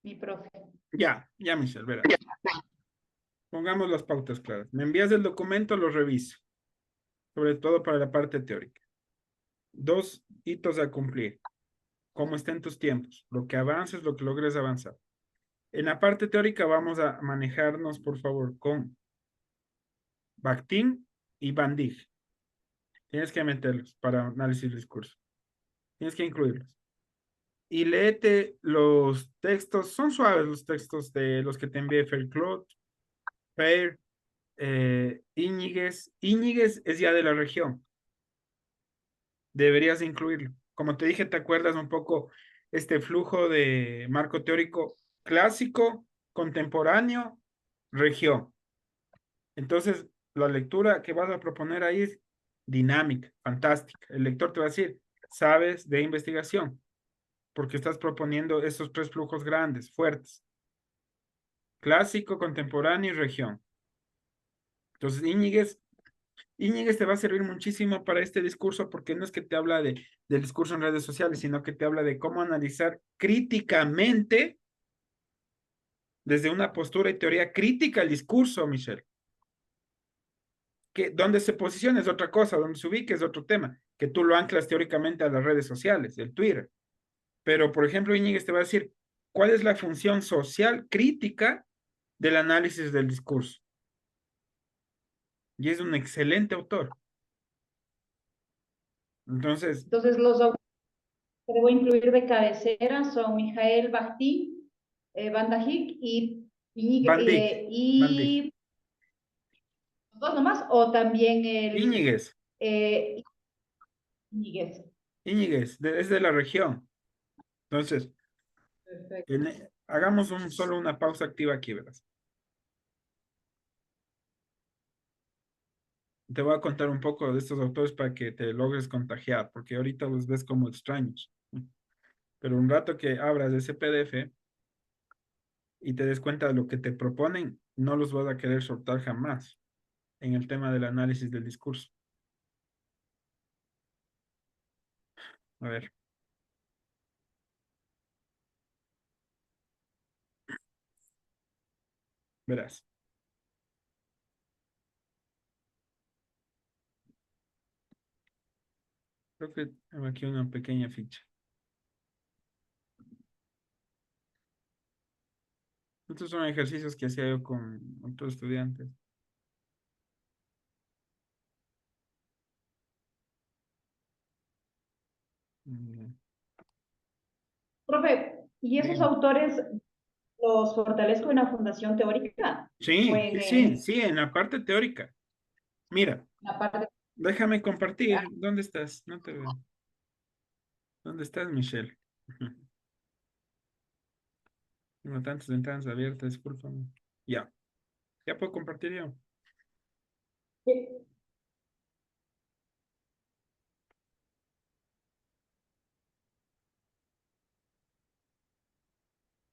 mi profe. Ya, Michelle, verás. Pongamos las pautas claras. Me envías el documento, lo reviso, sobre todo para la parte teórica. 2 hitos a cumplir. ¿Cómo estén tus tiempos? Lo que avances, lo que logres avanzar. En la parte teórica vamos a manejarnos, por favor, con Bakhtin y Van Dijk. Tienes que meterlos para análisis del discurso. Tienes que incluirlos. Y léete los textos, son suaves los textos de los que te envié Fairclough, Fair, Íñiguez. Íñiguez es ya de la región. Deberías incluirlo. Como te dije, ¿te acuerdas un poco este flujo de marco teórico clásico, contemporáneo, región? Entonces, la lectura que vas a proponer ahí es dinámica, fantástica. El lector te va a decir, sabes de investigación, porque estás proponiendo esos 3 flujos grandes, fuertes, clásico, contemporáneo y región. Entonces, Íñiguez te va a servir muchísimo para este discurso porque no es que te habla del discurso en redes sociales, sino que te habla de cómo analizar críticamente, desde una postura y teoría crítica, el discurso, Michelle. Que donde se posiciona es otra cosa, donde se ubique es otro tema, que tú lo anclas teóricamente a las redes sociales, el Twitter. Pero, por ejemplo, Íñiguez te va a decir, ¿cuál es la función social crítica del análisis del discurso? Y es un excelente autor. Entonces, Entonces, los autores que debo incluir de cabecera son Mijael Bakhtin, Van Dijk Van Dijk, Van Dijk, y dos nomás, o también Íñiguez, eh, Íñiguez. Íñiguez, es de la región. Entonces, Perfecto. hagamos solo una pausa activa aquí, verás. Te voy a contar un poco de estos autores para que te logres contagiar, porque ahorita los ves como extraños. Pero un rato que abras ese PDF y te des cuenta de lo que te proponen, no los vas a querer soltar jamás en el tema del análisis del discurso. A ver, verás. Creo que tengo aquí una pequeña ficha. Estos son ejercicios que hacía yo con otros estudiantes. Mm, Profe, ¿y esos Dime. autores los fortalezco en la fundación teórica o Sí, en, sí, en la parte teórica. Mira, la parte? déjame compartir. ¿Dónde estás? No te veo. ¿Dónde estás, Michelle? Tengo tantas ventanas abiertas, discúlpame. Ya, ya puedo compartir yo.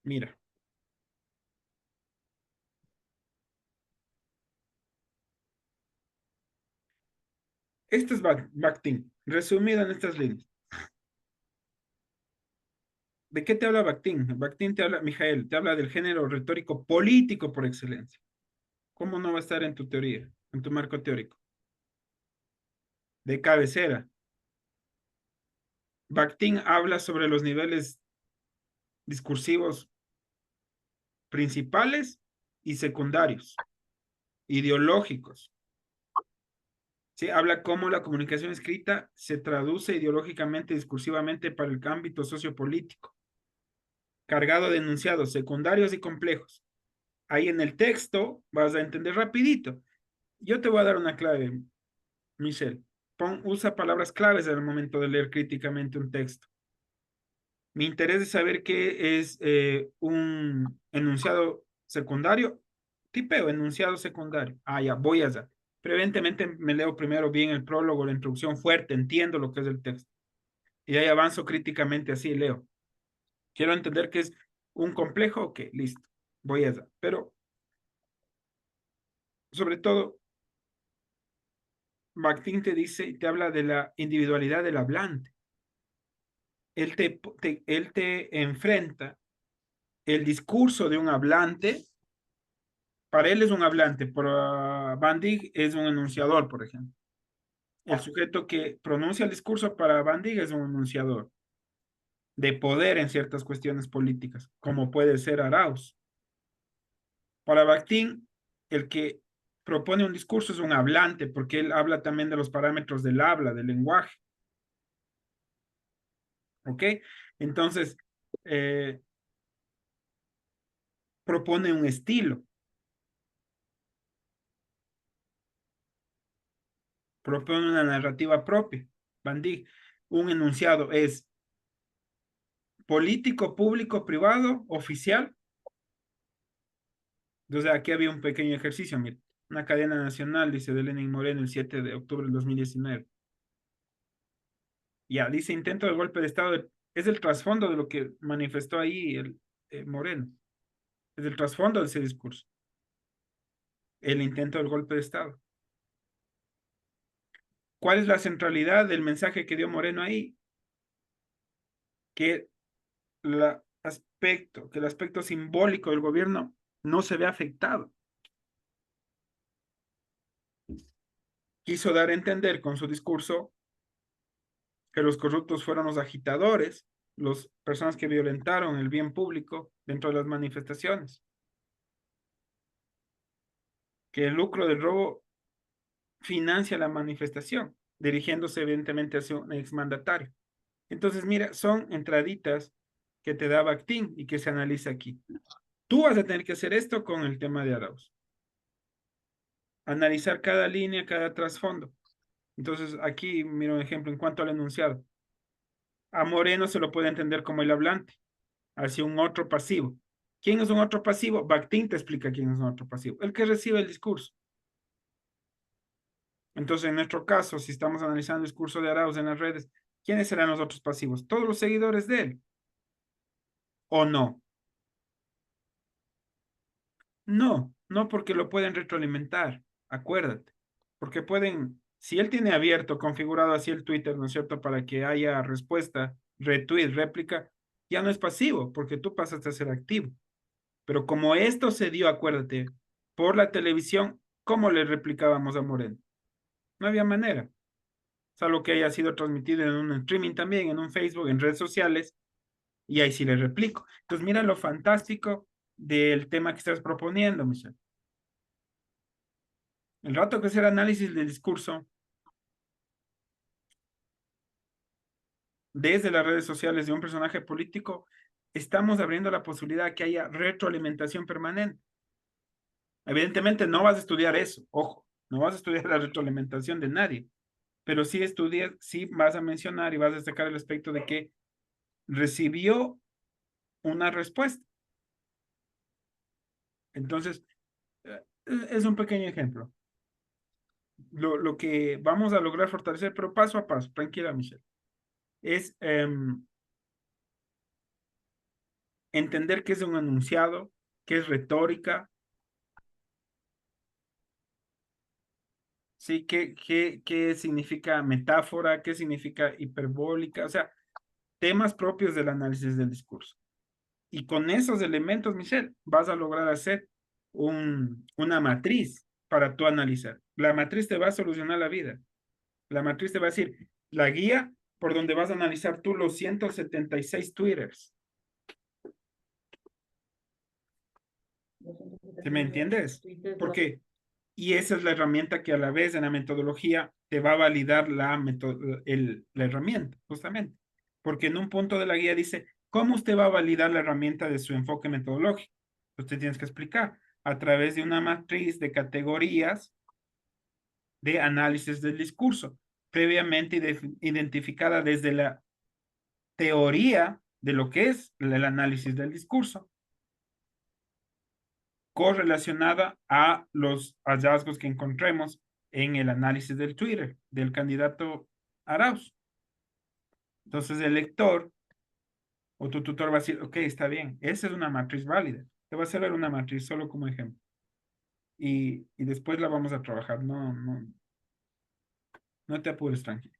Mira, esto es Bakhtin, resumido en estas líneas. ¿De qué te habla Bakhtin? Bakhtin te habla, Mijael, te habla del género retórico político por excelencia. ¿Cómo no va a estar en tu teoría, en tu marco teórico? De cabecera. Bakhtin habla sobre los niveles discursivos principales y secundarios, ideológicos. ¿Sí? Habla cómo la comunicación escrita se traduce ideológicamente, discursivamente para el ámbito sociopolítico, cargado de enunciados secundarios y complejos. Ahí en el texto vas a entender rapidito. Yo te voy a dar una clave, Michelle. Usa palabras claves al momento de leer críticamente un texto. Mi interés es saber qué es un enunciado secundario. Tipeo, enunciado secundario. Ah, ya, voy allá. Pero evidentemente me leo primero bien el prólogo, la introducción fuerte, entiendo lo que es el texto. Y ahí avanzo críticamente así, leo. Quiero entender que es un complejo, ok, listo. Voy allá. Pero, sobre todo, Bakhtin te dice y te habla de la individualidad del hablante. Él te enfrenta el discurso de un hablante, para él es un hablante, para Van Dijk es un enunciador, por ejemplo. El sujeto que pronuncia el discurso para Van Dijk es un enunciador de poder en ciertas cuestiones políticas, como puede ser Arauz. Para Bakhtin, el que propone un discurso es un hablante, porque él habla también de los parámetros del habla, del lenguaje. ¿Ok? Entonces, eh, propone un estilo, propone una narrativa propia. Van Dijk, un enunciado es político, público, privado, oficial. Entonces, aquí había un pequeño ejercicio, mira, una cadena nacional, dice de Lenin Moreno el 7 de octubre del 2019. Ya, dice intento de golpe de Estado, es el trasfondo de lo que manifestó ahí el Moreno, es el trasfondo de ese discurso, el intento del golpe de Estado. ¿Cuál es la centralidad del mensaje que dio Moreno ahí? Que que el aspecto simbólico del gobierno no se ve afectado. Quiso dar a entender con su discurso que los corruptos fueron los agitadores, las personas que violentaron el bien público dentro de las manifestaciones, que el lucro del robo financia la manifestación, dirigiéndose evidentemente hacia un exmandatario. Entonces, mira, son entraditas que te da Bakhtin y que se analiza aquí. Tú vas a tener que hacer esto con el tema de Arauz. Analizar cada línea, cada trasfondo. Entonces, aquí mira un ejemplo en cuanto al enunciado. A Moreno se lo puede entender como el hablante, hacia un otro pasivo. ¿Quién es un otro pasivo? Bakhtin te explica quién es un otro pasivo, el que recibe el discurso. Entonces, en nuestro caso, si estamos analizando el discurso de Arauz en las redes, ¿quiénes serán los otros pasivos? Todos los seguidores de él. ¿O no? No, no porque lo pueden retroalimentar, acuérdate. Porque pueden, si él tiene abierto, configurado así el Twitter, ¿no es cierto? Para que haya respuesta, retweet, réplica, ya no es pasivo, porque tú pasaste a ser activo. Pero como esto se dio, acuérdate, por la televisión, ¿cómo le replicábamos a Moreno? No había manera, salvo que haya sido transmitido en un streaming también, en un Facebook, en redes sociales, y ahí sí le replico. Entonces, mira lo fantástico del tema que estás proponiendo, Michelle. El rato que hacer análisis del discurso desde las redes sociales de un personaje político, estamos abriendo la posibilidad de que haya retroalimentación permanente. Evidentemente no vas a estudiar eso, ojo, no vas a estudiar la retroalimentación de nadie, pero sí estudias, sí vas a mencionar y vas a destacar el aspecto de que recibió una respuesta. Entonces, es un pequeño ejemplo. Lo que vamos a lograr fortalecer, pero paso a paso, tranquila, Michelle, es entender qué es un enunciado, qué es retórica, ¿sí? ¿Qué significa metáfora? ¿Qué significa hiperbólica? O sea, temas propios del análisis del discurso. Y con esos elementos, Michelle, vas a lograr hacer una matriz para tú analizar. La matriz te va a solucionar la vida. La matriz te va a decir la guía por donde vas a analizar tú los 176 Twitters. ¿Sí me entiendes? Porque, y esa es la herramienta que a la vez en la metodología te va a validar la herramienta, justamente. Porque en un punto de la guía dice, ¿cómo usted va a validar la herramienta de su enfoque metodológico? Usted tienes que explicar a través de una matriz de categorías de análisis del discurso, previamente identificada desde la teoría de lo que es el análisis del discurso, correlacionada a los hallazgos que encontremos en el análisis del Twitter del candidato Arauz. Entonces el lector o tu tutor va a decir, ok, está bien, esa es una matriz válida. Te va a hacer ver una matriz solo como ejemplo. Y después la vamos a trabajar. No te apures, tranquilo.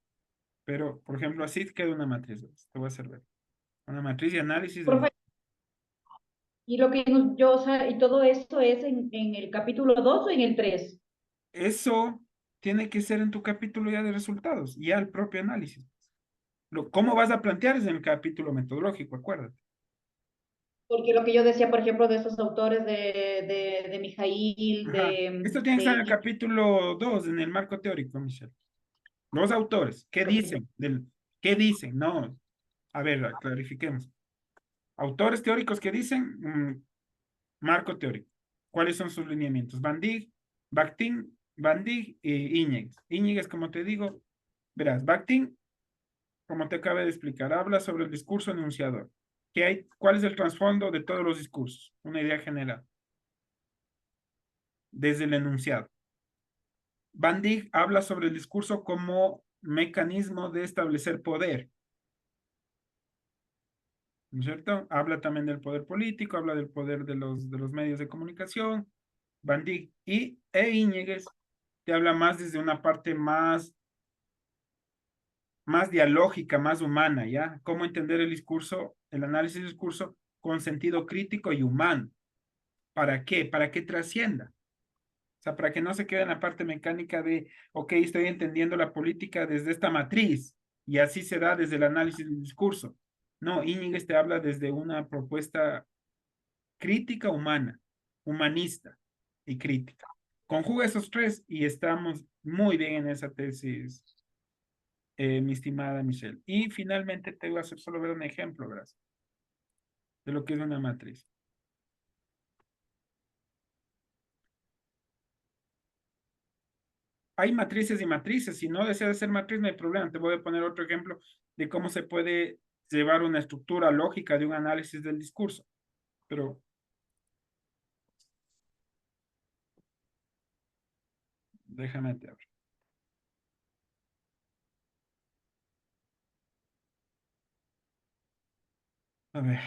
Pero, por ejemplo, así queda una matriz. Te voy a hacer ver. Una matriz de análisis. Profe, Y lo que yo, o sea, y todo esto es en el capítulo 2 o en el 3. Eso tiene que ser en tu capítulo ya de resultados, ya el propio análisis. ¿Cómo vas a plantear es en el capítulo metodológico, acuérdate. Porque lo que yo decía, por ejemplo, de estos autores de Mijail, Ajá. Esto tiene que estar en el capítulo 2 en el marco teórico, Michelle. Los autores, ¿qué dicen? ¿Qué dicen? No, a ver, clarifiquemos. Autores teóricos que dicen, marco teórico. ¿Cuáles son sus lineamientos? Van Dijk, Bakhtin, Van Dijk y Íñiguez. Íñiguez, como te digo, verás, Bakhtin, como te acabo de explicar, habla sobre el discurso enunciador. ¿Qué hay? ¿Cuál es el trasfondo de todos los discursos? Una idea general, desde el enunciado. Van Dijk habla sobre el discurso como mecanismo de establecer poder, ¿no es cierto? Habla también del poder político, habla del poder de los medios de comunicación, Van Dijk Íñiguez te habla más desde una parte más dialógica, más humana, ¿ya? Cómo entender el discurso, el análisis del discurso con sentido crítico y humano. ¿Para qué? Para que trascienda. O sea, para que no se quede en la parte mecánica de, ok, estoy entendiendo la política desde esta matriz y así se da desde el análisis del discurso. No, Íñiguez te habla desde una propuesta crítica humana, humanista y crítica. Conjuga esos tres y estamos muy bien en esa tesis, mi estimada Michelle. Y finalmente te voy a hacer solo ver un ejemplo, gracias, de lo que es una matriz. Hay matrices y matrices. Si no deseas hacer matriz, no hay problema. Te voy a poner otro ejemplo de cómo se puede llevar una estructura lógica de un análisis del discurso. Pero déjame te abro. A ver.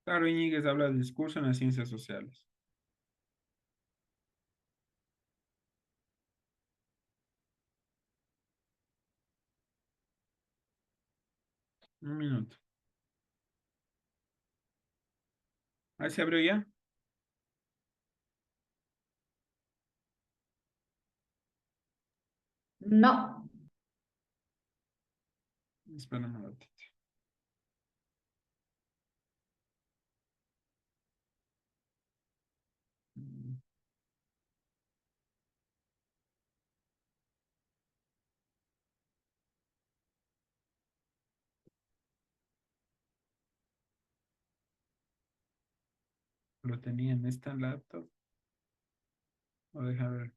Claro, Íñiguez habla del discurso en las ciencias sociales. Un minuto. Ahí se abrió ya. No, Espera un ratito. Lo tenía en esta laptop. O deja ver.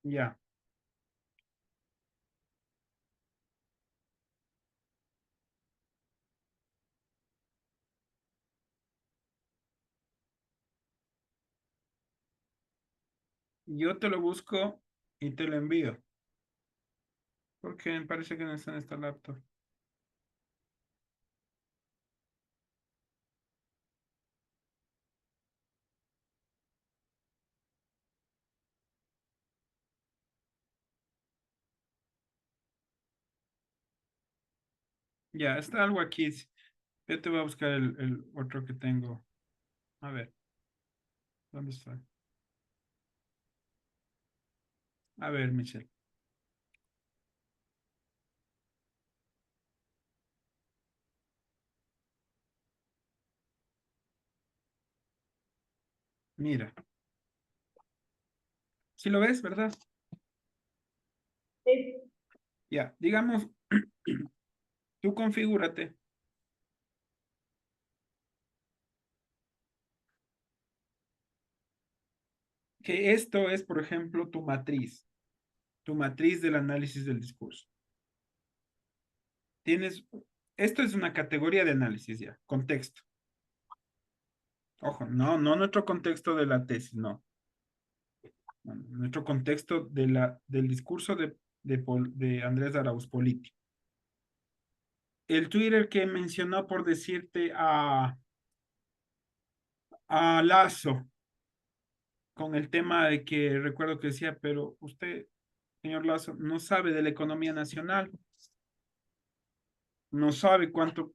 Ya. Yo te lo busco y te lo envío. Porque me parece que no está en esta laptop. Ya, está algo aquí. Yo te voy a buscar el otro que tengo. A ver, ¿dónde está? A ver, Michelle. Mira, si lo ves, ¿verdad? Sí. Ya, digamos, tú configúrate que esto es, por ejemplo, tu matriz del análisis del discurso. Tienes, esto es una categoría de análisis ya, contexto. Ojo, no nuestro contexto de la tesis, no. Nuestro contexto del discurso de Andrés Arauz, político. El Twitter que mencionó por decirte a Lazo, con el tema de que recuerdo que decía, pero usted, señor Lazo, no sabe de la economía nacional, no sabe cuánto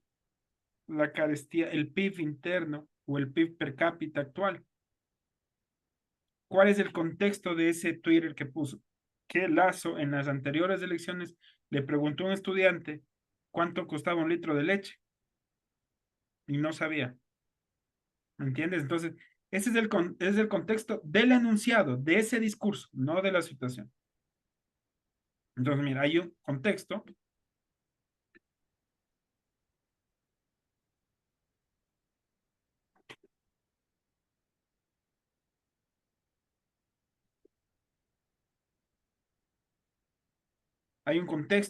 la carestía, el PIB interno o el PIB per cápita actual. ¿Cuál es el contexto de ese Twitter que puso? Que Lazo en las anteriores elecciones le preguntó a un estudiante cuánto costaba un litro de leche y no sabía. ¿Me entiendes? Entonces, ese es el contexto del enunciado, de ese discurso, no de la situación. Entonces, mira, hay un contexto,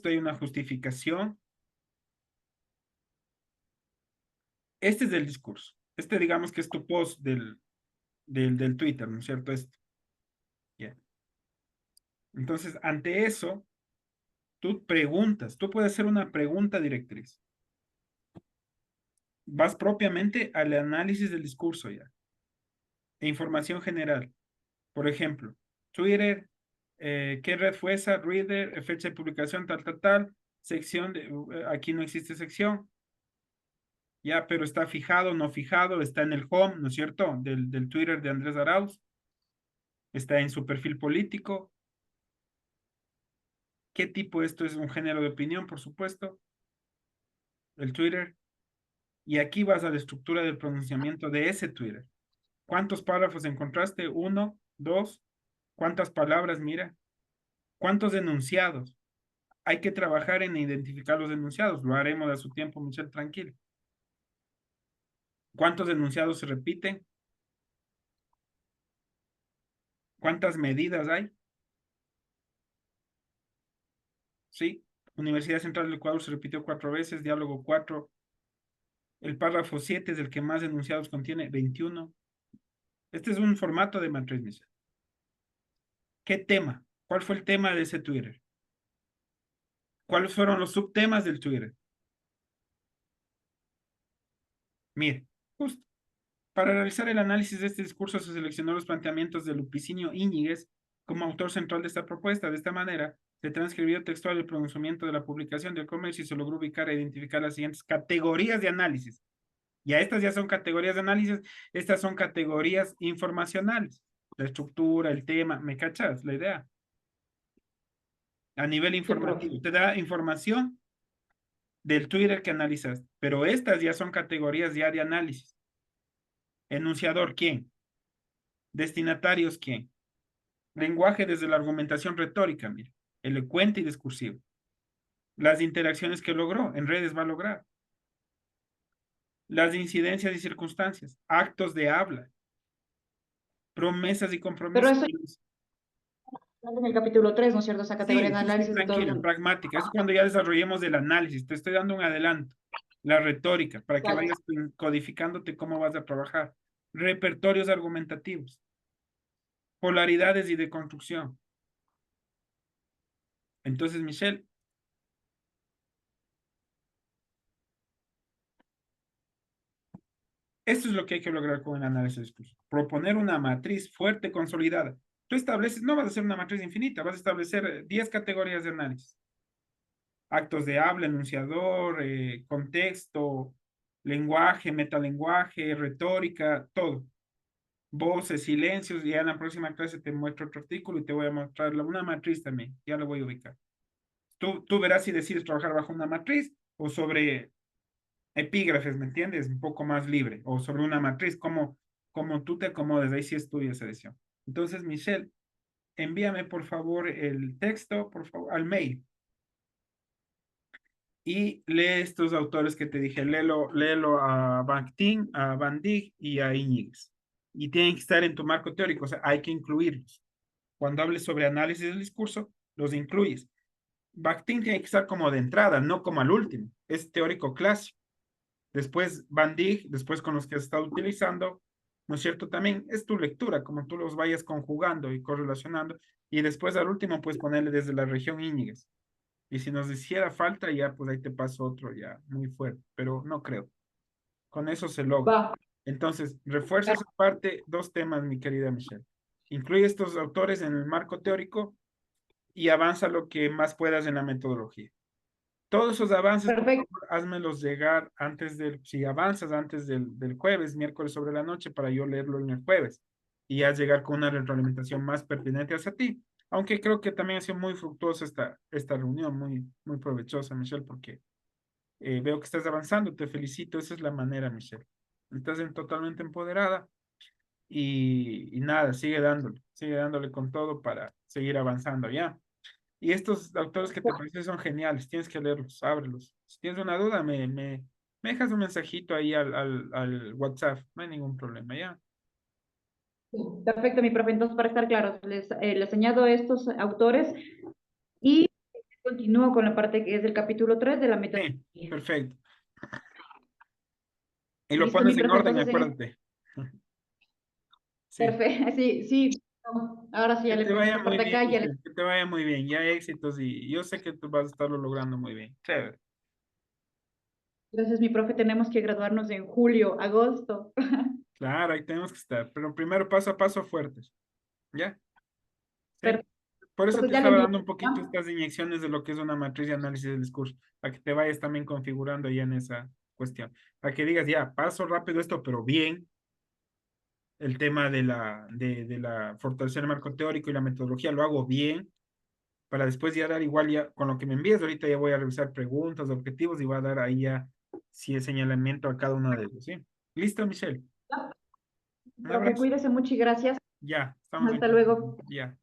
hay una justificación. Este es el discurso. Este, digamos que es tu post del Twitter, ¿no es cierto? Esto. Yeah. Entonces, ante eso, tú preguntas, tú puedes hacer una pregunta directriz. Vas propiamente al análisis del discurso ya. E información general. Por ejemplo, Twitter, ¿qué red fue esa? Reader, fecha de publicación, tal. Sección aquí no existe sección. Ya, pero está fijado, no fijado, está en el home, ¿no es cierto? Del Twitter de Andrés Arauz, está en su perfil político. ¿Qué tipo? Esto es un género de opinión, por supuesto, el Twitter. Y aquí vas a la estructura del pronunciamiento de ese Twitter. ¿Cuántos párrafos encontraste? Uno, dos. ¿Cuántas palabras? Mira. ¿Cuántos enunciados? Hay que trabajar en identificar los enunciados. Lo haremos a su tiempo, Michelle, tranquilo. ¿Cuántos enunciados se repiten? ¿Cuántas medidas hay? Sí. Universidad Central del Ecuador se repitió 4 veces, diálogo 4. El párrafo 7 es el que más enunciados contiene, 21. Este es un formato de matriz, Michelle. ¿Qué tema? ¿Cuál fue el tema de ese Twitter? ¿Cuáles fueron los subtemas del Twitter? Mire, justo. Para realizar el análisis de este discurso se seleccionó los planteamientos de Lupicinio Íñiguez como autor central de esta propuesta. De esta manera, se transcribió textual el pronunciamiento de la publicación del comercio y se logró ubicar e identificar las siguientes categorías de análisis. Ya estas ya son categorías de análisis, estas son categorías informacionales. La estructura, el tema, ¿me cachas la idea? A nivel Sí, profe. informativo, te da información del Twitter que analizas, pero estas ya son categorías ya de análisis. Enunciador, ¿quién? Destinatarios, ¿quién? Lenguaje desde la argumentación retórica, mira, elocuente y discursivo. Las interacciones que logró, en redes va a lograr. Las incidencias y circunstancias, actos de habla, promesas y Pero compromisos. eso ya en el capítulo 3, ¿no es cierto? Esa categoría Sí, de sí, sí, análisis de todo el tranquila, mundo. pragmática. Eso es cuando ya desarrollemos el análisis. Te estoy dando un adelanto. La retórica, para que Claro. vayas codificándote cómo vas a trabajar. Repertorios argumentativos, polaridades y de construcción. Entonces, Michelle, esto es lo que hay que lograr con el análisis de discurso. Proponer una matriz fuerte, consolidada. Tú estableces, no vas a hacer una matriz infinita, vas a establecer 10 categorías de análisis. actos de habla, enunciador, contexto, lenguaje, metalenguaje, retórica, todo. Voces, silencios, y ya en la próxima clase te muestro otro artículo y te voy a mostrar una matriz también, ya lo voy a ubicar. Tú verás si decides trabajar bajo una matriz o sobre epígrafes, ¿me entiendes? Un poco más libre, o sobre una matriz, como tú te acomodes, ahí sí es tuya esa decisión. Entonces, Michelle, envíame por favor el texto, por favor, al mail. Y lee estos autores que te dije, léelo a Bakhtin, a Van Dijk y a Íñiguez. Y tienen que estar en tu marco teórico, o sea, hay que incluirlos. Cuando hables sobre análisis del discurso, los incluyes. Bakhtin tiene que estar como de entrada, no como al último. Es teórico clásico. Después Van Dijk, después con los que has estado utilizando, ¿no es cierto? También es tu lectura, como tú los vayas conjugando y correlacionando. Y después al último, pues ponerle desde la región Íñiguez. Y si nos hiciera falta, ya pues ahí te paso otro ya muy fuerte, pero no creo. Con eso se logra. Va. Entonces, refuerza esa parte, dos temas, mi querida Michelle. Incluye estos autores en el marco teórico y avanza lo que más puedas en la metodología. Todos esos avances, por Perfecto. favor, házmelos llegar antes si avanzas antes del jueves, miércoles sobre la noche, para yo leerlo en el jueves. Y ya llegar con una retroalimentación más pertinente hacia ti. Aunque creo que también ha sido muy fructuosa esta reunión, muy provechosa, Michelle, porque veo que estás avanzando, te felicito, esa es la manera, Michelle. Estás totalmente empoderada y nada, sigue dándole con todo para seguir avanzando, ¿ya? Y estos autores que te parecen son geniales, tienes que leerlos, ábrelos. Si tienes una duda, me dejas un mensajito ahí al WhatsApp, no hay ningún problema, ¿ya? Perfecto, mi profe. Entonces, para estar claros, les añado estos autores y continúo con la parte que es del capítulo 3 de la Sí, metodología. perfecto. Y lo Listo, mi pones en profe. orden, Entonces, acuérdate. Sí. perfecto. Sí, sí. No, ahora sí ya Que le te pongo vaya esta muy parte bien, acá y ya le... Michelle, que te vaya muy bien, ya hay éxitos y yo sé que tú vas a estarlo logrando muy bien. Chévere. Gracias, mi profe. Tenemos que graduarnos en julio, agosto. Claro, ahí tenemos que estar, pero primero paso a paso fuertes, ¿ya? Sí. Perfecto. Por eso Entonces, te ya le estaba envío. dando un poquito ¿Ah? estas inyecciones de lo que es una matriz de análisis del discurso, para que te vayas también configurando ya en esa cuestión, para que digas, ya, paso rápido esto, pero bien, el tema de la fortalecer el marco teórico y la metodología, lo hago bien, para después ya dar igual ya, con lo que me envíes, ahorita ya voy a revisar preguntas, objetivos y voy a dar ahí ya, si es señalamiento a cada uno de ellos, ¿sí? Listo, Michelle. Ya. Un Profe, abrazo. cuídese mucho y gracias. Ya, estamos en Hasta contacto. luego. Ya.